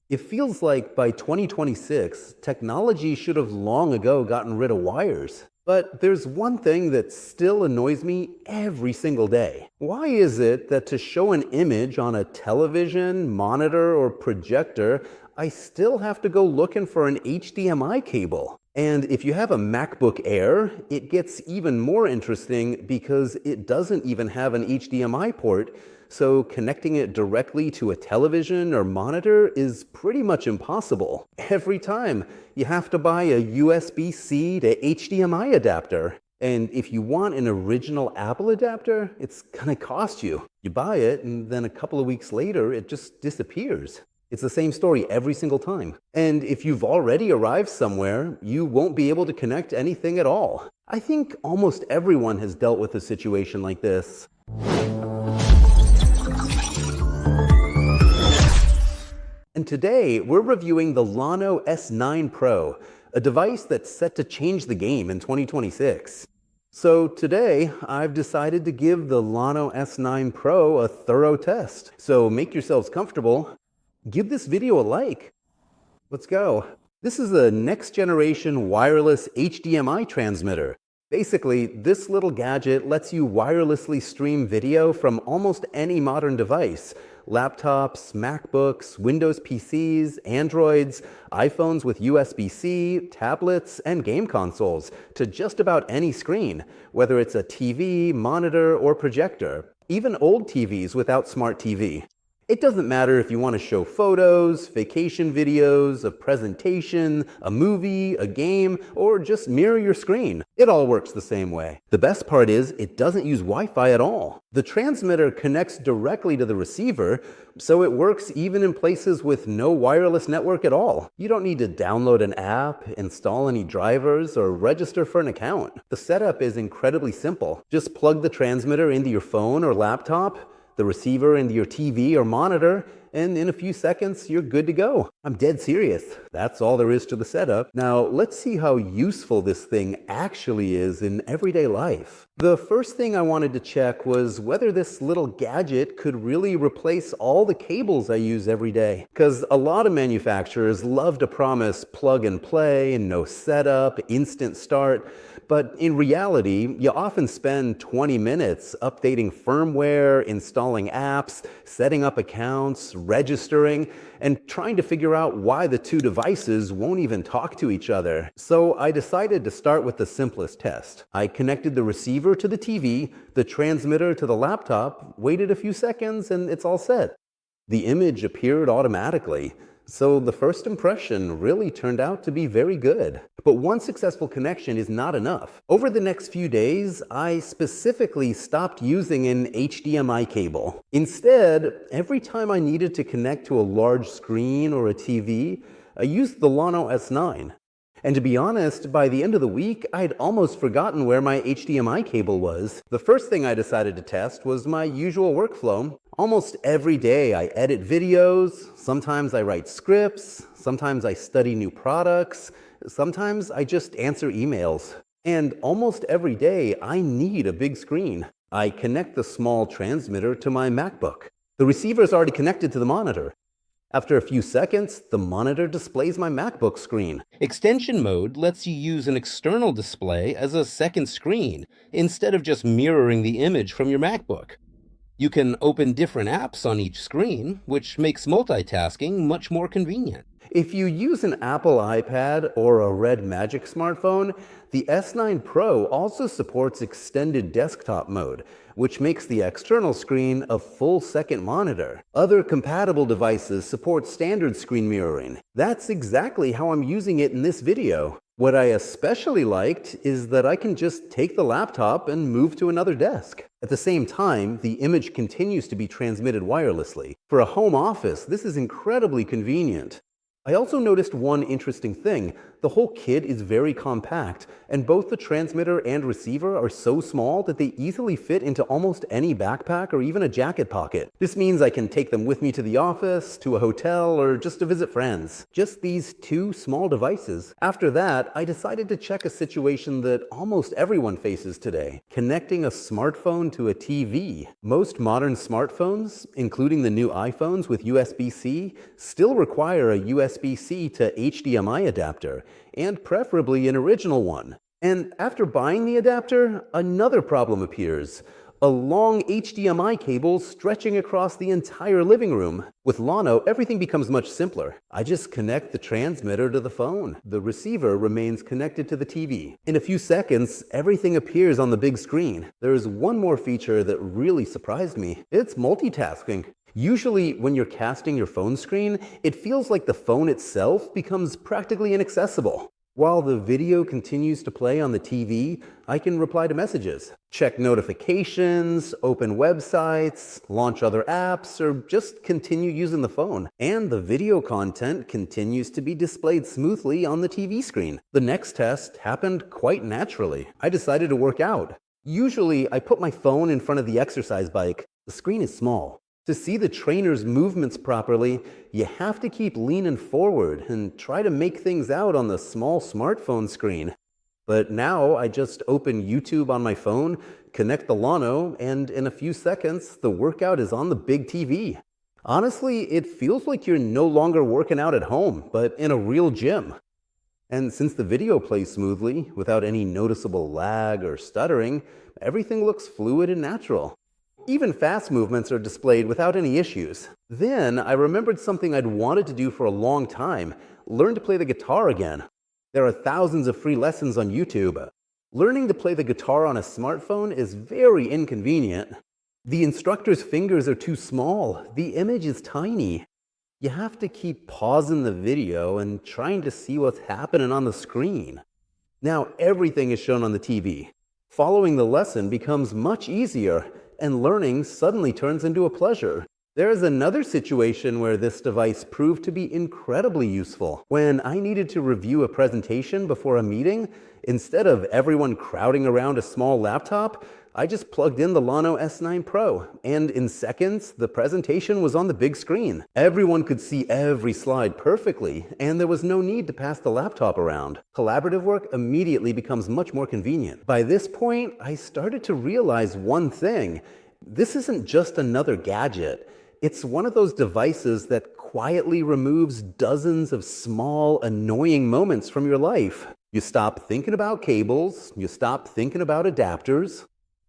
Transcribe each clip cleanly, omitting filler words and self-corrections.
It feels like by 2026, technology should have long ago gotten rid of wires. But there's one thing that still annoys me every single day. Why is it that to show an image on a television, monitor, or projector, I still have to go looking for an HDMI cable? And if you have a MacBook Air, it gets even more interesting because it doesn't even have an HDMI port, so connecting it directly to a television or monitor is pretty much impossible. Every time, you have to buy a USB-C to HDMI adapter. And if you want an original Apple adapter, it's gonna cost you. You buy it, and then a couple of weeks later, it just disappears. It's the same story every single time. And if you've already arrived somewhere, you won't be able to connect anything at all. I think almost everyone has dealt with a situation like this. And today, we're reviewing the Llano S9 Pro, a device that's set to change the game in 2026. So today, I've decided to give the Llano S9 Pro a thorough test. So make yourselves comfortable. Give this video a like. Let's go. This is a next-generation wireless HDMI transmitter. Basically, this little gadget lets you wirelessly stream video from almost any modern device. Laptops, MacBooks, Windows PCs, Androids, iPhones with USB-C, tablets, and game consoles to just about any screen, whether it's a TV, monitor, or projector, even old TVs without Smart TV. It doesn't matter if you want to show photos, vacation videos, a presentation, a movie, a game, or just mirror your screen. It all works the same way. The best part is it doesn't use Wi-Fi at all. The transmitter connects directly to the receiver, so it works even in places with no wireless network at all. You don't need to download an app, install any drivers, or register for an account. The setup is incredibly simple. Just plug the transmitter into your phone or laptop, the receiver into your TV or monitor, and in a few seconds, you're good to go. I'm dead serious. That's all there is to the setup. Now, let's see how useful this thing actually is in everyday life. The first thing I wanted to check was whether this little gadget could really replace all the cables I use every day. Because a lot of manufacturers love to promise plug and play, no setup, instant start. But in reality, you often spend 20 minutes updating firmware, installing apps, setting up accounts, registering, and trying to figure out why the two devices won't even talk to each other. So I decided to start with the simplest test. I connected the receiver to the TV, the transmitter to the laptop, waited a few seconds, and it's all set. The image appeared automatically. So the first impression really turned out to be very good. But one successful connection is not enough. Over the next few days, I specifically stopped using an HDMI cable. Instead, every time I needed to connect to a large screen or a TV, I used the Llano S9. And to be honest, by the end of the week, I'd almost forgotten where my HDMI cable was. The first thing I decided to test was my usual workflow. Almost every day I edit videos, sometimes I write scripts, sometimes I study new products, sometimes I just answer emails. And almost every day I need a big screen. I connect the small transmitter to my MacBook. The receiver is already connected to the monitor. After a few seconds, the monitor displays my MacBook screen. Extension mode lets you use an external display as a second screen, instead of just mirroring the image from your MacBook. You can open different apps on each screen, which makes multitasking much more convenient. If you use an Apple iPad or a Red Magic smartphone, the S9 Pro also supports extended desktop mode, which makes the external screen a full second monitor. Other compatible devices support standard screen mirroring. That's exactly how I'm using it in this video. What I especially liked is that I can just take the laptop and move to another desk. At the same time, the image continues to be transmitted wirelessly. For a home office, this is incredibly convenient. I also noticed one interesting thing. The whole kit is very compact, and both the transmitter and receiver are so small that they easily fit into almost any backpack or even a jacket pocket. This means I can take them with me to the office, to a hotel, or just to visit friends. Just these two small devices. After that, I decided to check a situation that almost everyone faces today: connecting a smartphone to a TV. Most modern smartphones, including the new iPhones with USB-C, still require a USB-C to HDMI adapter, and preferably an original one. And after buying the adapter, another problem appears: a long HDMI cable stretching across the entire living room. With Llano, everything becomes much simpler. I just connect the transmitter to the phone. The receiver remains connected to the TV. In a few seconds, everything appears on the big screen. There's one more feature that really surprised me. It's multitasking. Usually, when you're casting your phone screen, it feels like the phone itself becomes practically inaccessible. While the video continues to play on the TV, I can reply to messages, check notifications, open websites, launch other apps, or just continue using the phone. And the video content continues to be displayed smoothly on the TV screen. The next test happened quite naturally. I decided to work out. Usually, I put my phone in front of the exercise bike. The screen is small. To see the trainer's movements properly, you have to keep leaning forward and try to make things out on the small smartphone screen. But now I just open YouTube on my phone, connect the Llano, and in a few seconds, the workout is on the big TV. Honestly, it feels like you're no longer working out at home, but in a real gym. And since the video plays smoothly, without any noticeable lag or stuttering, everything looks fluid and natural. Even fast movements are displayed without any issues. Then I remembered something I'd wanted to do for a long time: learn to play the guitar again. There are thousands of free lessons on YouTube. Learning to play the guitar on a smartphone is very inconvenient. The instructor's fingers are too small. The image is tiny. You have to keep pausing the video and trying to see what's happening on the screen. Now everything is shown on the TV. Following the lesson becomes much easier, and learning suddenly turns into a pleasure. There is another situation where this device proved to be incredibly useful. When I needed to review a presentation before a meeting, instead of everyone crowding around a small laptop, I just plugged in the Llano S9 Pro, and in seconds, the presentation was on the big screen. Everyone could see every slide perfectly, and there was no need to pass the laptop around. Collaborative work immediately becomes much more convenient. By this point, I started to realize one thing: this isn't just another gadget. It's one of those devices that quietly removes dozens of small, annoying moments from your life. You stop thinking about cables, you stop thinking about adapters.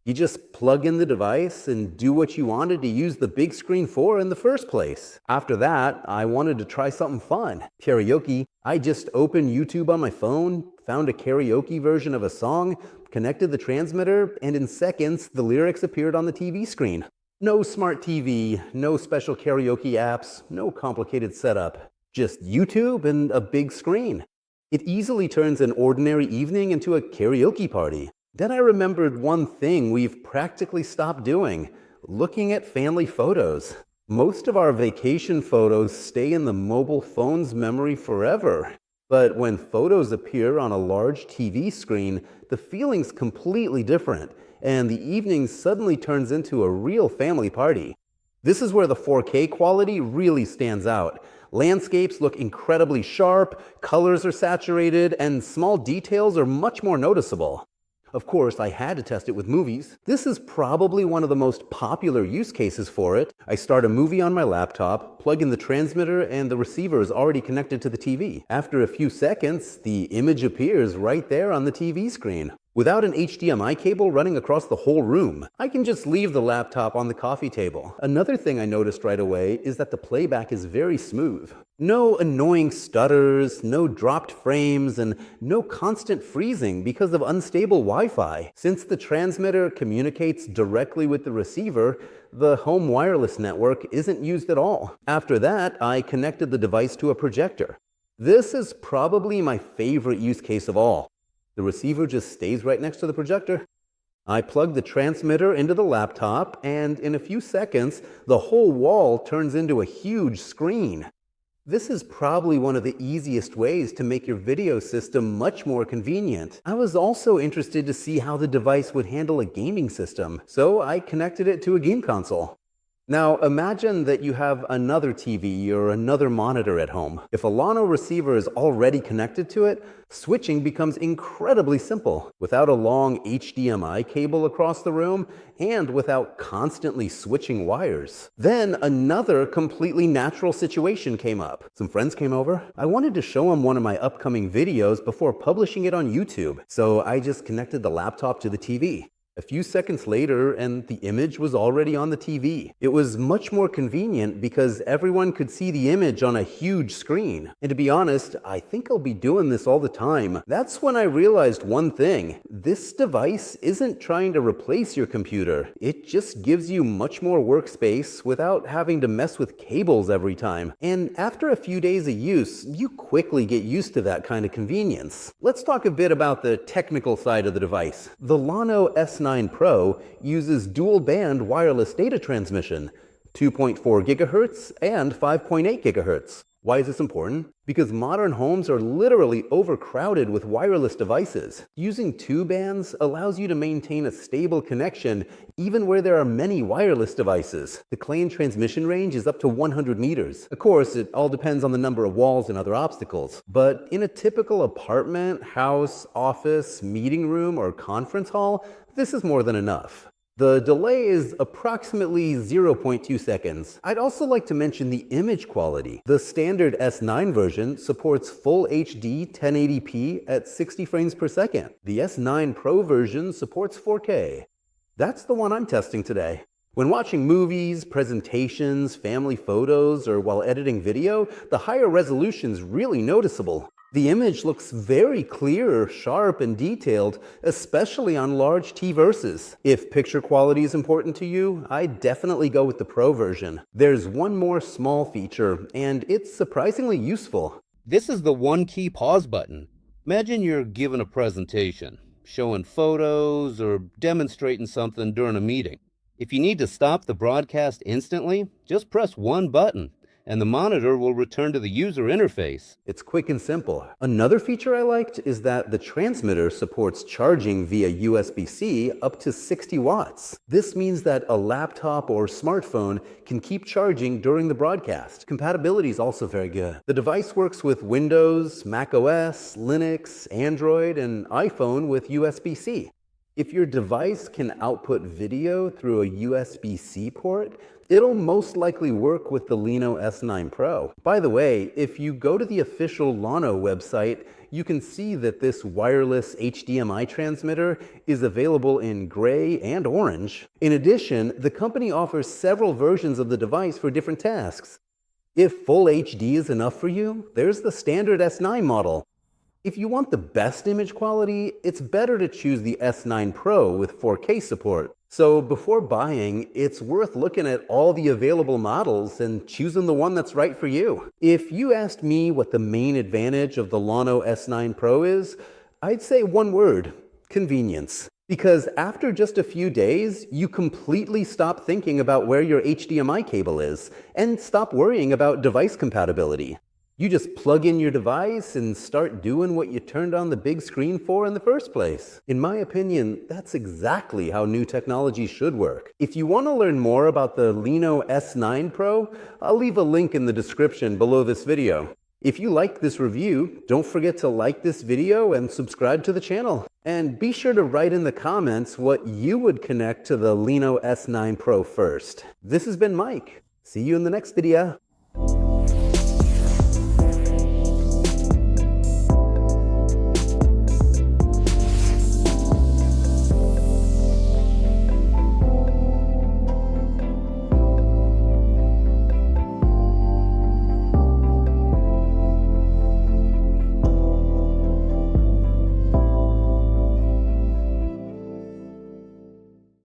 You just plug in the device and do what you wanted to use the big screen for in the first place. After that, I wanted to try something fun: karaoke. I just opened YouTube on my phone, found a karaoke version of a song, connected the transmitter, and in seconds, the lyrics appeared on the TV screen. No smart TV, no special karaoke apps, no complicated setup. Just YouTube and a big screen. It easily turns an ordinary evening into a karaoke party. Then I remembered one thing we've practically stopped doing: looking at family photos. Most of our vacation photos stay in the mobile phone's memory forever. But when photos appear on a large TV screen, the feeling's completely different, and the evening suddenly turns into a real family party. This is where the 4K quality really stands out. Landscapes look incredibly sharp, colors are saturated, and small details are much more noticeable. Of course, I had to test it with movies. This is probably one of the most popular use cases for it. I start a movie on my laptop, plug in the transmitter, and the receiver is already connected to the TV. After a few seconds, the image appears right there on the TV screen. Without an HDMI cable running across the whole room, I can just leave the laptop on the coffee table. Another thing I noticed right away is that the playback is very smooth. No annoying stutters, no dropped frames, and no constant freezing because of unstable Wi-Fi. Since the transmitter communicates directly with the receiver, the home wireless network isn't used at all. After that, I connected the device to a projector. This is probably my favorite use case of all. The receiver just stays right next to the projector. I plug the transmitter into the laptop, and in a few seconds, the whole wall turns into a huge screen. This is probably one of the easiest ways to make your video system much more convenient. I was also interested to see how the device would handle a gaming system, so I connected it to a game console. Now, imagine that you have another TV or another monitor at home. If a Llano receiver is already connected to it, switching becomes incredibly simple, without a long HDMI cable across the room and without constantly switching wires. Then another completely natural situation came up. Some friends came over. I wanted to show them one of my upcoming videos before publishing it on YouTube, so I just connected the laptop to the TV. A few seconds later, and the image was already on the TV. It was much more convenient because everyone could see the image on a huge screen. And to be honest, I think I'll be doing this all the time. That's when I realized one thing. This device isn't trying to replace your computer. It just gives you much more workspace without having to mess with cables every time. And after a few days of use, you quickly get used to that kind of convenience. Let's talk a bit about the technical side of the device. The Llano S9 Pro uses dual-band wireless data transmission, 2.4 gigahertz and 5.8 gigahertz. Why is this important? Because modern homes are literally overcrowded with wireless devices. Using two bands allows you to maintain a stable connection even where there are many wireless devices. The claimed transmission range is up to 100 meters. Of course, it all depends on the number of walls and other obstacles. But in a typical apartment, house, office, meeting room, or conference hall, this is more than enough. The delay is approximately 0.2 seconds. I'd also like to mention the image quality. The standard S9 version supports full HD 1080p at 60 frames per second. The S9 Pro version supports 4K. That's the one I'm testing today. When watching movies, presentations, family photos, or while editing video, the higher resolution's really noticeable. The image looks very clear, sharp, and detailed, especially on large T-verses. If picture quality is important to you, I'd definitely go with the Pro version. There's one more small feature, and it's surprisingly useful. This is the one-key pause button. Imagine you're giving a presentation, showing photos, or demonstrating something during a meeting. If you need to stop the broadcast instantly, just press one button, and the monitor will return to the user interface. It's quick and simple. Another feature I liked is that the transmitter supports charging via USB-C up to 60 watts. This means that a laptop or smartphone can keep charging during the broadcast. Compatibility is also very good. The device works with Windows, Mac OS, Linux, Android, and iPhone with USB-C. If your device can output video through a USB-C port, it'll most likely work with the Llano S9 Pro. By the way, if you go to the official Llano website, you can see that this wireless HDMI transmitter is available in gray and orange. In addition, the company offers several versions of the device for different tasks. If full HD is enough for you, there's the standard S9 model. If you want the best image quality, it's better to choose the S9 Pro with 4K support. So before buying, it's worth looking at all the available models and choosing the one that's right for you. If you asked me what the main advantage of the Llano S9 Pro is, I'd say one word: convenience. Because after just a few days, you completely stop thinking about where your HDMI cable is and stop worrying about device compatibility. You just plug in your device and start doing what you turned on the big screen for in the first place. In my opinion, that's exactly how new technology should work. If you want to learn more about the Llano S9 Pro, I'll leave a link in the description below this video. If you liked this review, don't forget to like this video and subscribe to the channel. And be sure to write in the comments what you would connect to the Llano S9 Pro first. This has been Mike. See you in the next video.